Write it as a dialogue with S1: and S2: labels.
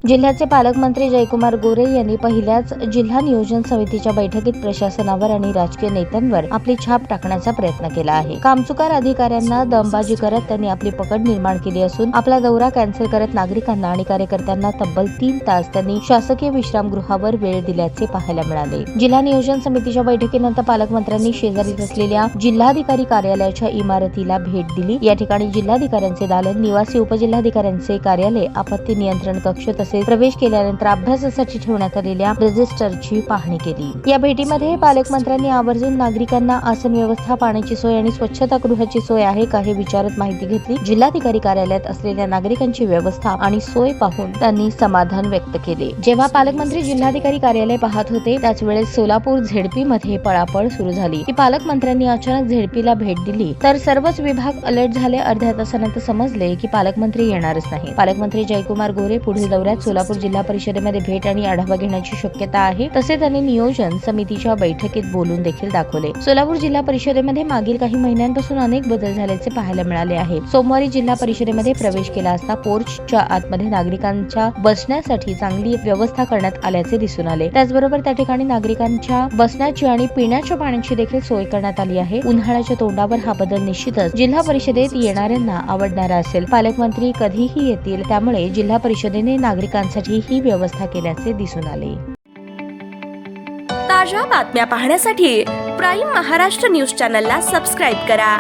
S1: जिल्ह्याचे पालकमंत्री जयकुमार गोरे यांनी पहिल्याच जिल्हा नियोजन समितीच्या बैठकीत प्रशासनावर आणि राजकीय नेत्यांवर आपली छाप टाकण्याचा प्रयत्न केला आहे। कामचुकार अधिकाऱ्यांना दमबाजी करत त्यांनी आपली पकड निर्माण केली असून आपला दौरा कॅन्सल करत नागरिकांना आणि कार्यकर्त्यांना तब्बल 3 तास त्यांनी शासकीय विश्रामगृहावर वेळ दिल्याचे पाहायला मिळाले। जिल्हा नियोजन समितीच्या बैठकीनंतर पालकमंत्र्यांनी शेजारीच असलेल्या जिल्हाधिकारी कार्यालयाच्या इमारतीला भेट दिली। या ठिकाणी जिल्हाधिकाऱ्यांचे दालन, निवासी उपजिल्हाधिकाऱ्यांचे कार्यालय, आपत्ती नियंत्रण कक्ष तसेच प्रवेश केल्यानंतर अभ्यासासाठी ठेवण्यात आलेल्या रजिस्टरची पाहणी केली। या भेटीमध्ये पालकमंत्र्यांनी आवर्जून नागरिकांना आसन व्यवस्था, पाण्याची सोय आणि स्वच्छतागृहाची सोय आहे का हे विचारत माहिती घेतली। जिल्हाधिकारी कार्यालयात असलेल्या नागरिकांची व्यवस्था आणि सोय पाहून त्यांनी समाधान व्यक्त केले। जेव्हा पालकमंत्री जिल्हाधिकारी कार्यालय पाहत होते त्याच वेळेस सोलापूर झेडपी मध्ये पळापळ सुरू झाली की पालकमंत्र्यांनी अचानक झेडपीला भेट दिली तर सर्वच विभाग अलर्ट झाले। अर्ध्या तासानंतर समजले की पालकमंत्री येणारच नाही। पालकमंत्री जयकुमार गोरे पुढील दौऱ्यात सोलापूर जिल्हा परिषदेमध्ये भेट आणि आढावा घेण्याची शक्यता आहे। तसे त्यांनी नियोजन समितीच्या बैठकीत बोलून देखील दाखवले। सोलापूर जिल्हा परिषदेमध्ये मागील काही महिन्यांपासून अनेक बदल झाल्याचे पाहायला मिळाले आहे। सोमवारी जिल्हा परिषदेमध्ये प्रवेश केला असता पोर्चच्या आतमध्ये नागरिकांच्या बसण्यासाठी चांगली व्यवस्था करण्यात आल्याचे दिसून आले। त्याचबरोबर त्या ठिकाणी नागरिकांच्या बसण्याची आणि पिण्याच्या पाण्याची देखील सोय करण्यात आली आहे। उन्हाळ्याच्या तोंडावर हा बदल निश्चितच जिल्हा परिषदेत येणाऱ्यांना आवडणारा असेल। पालकमंत्री कधीही येतील, त्यामुळे जिल्हा परिषदेने नागरिकांसाठी ही व्यवस्था केल्याचे दिसून आले।
S2: ताज्या बातम्या पाहण्यासाठी प्राईम महाराष्ट्र न्यूज चॅनलला सबस्क्राईब करा।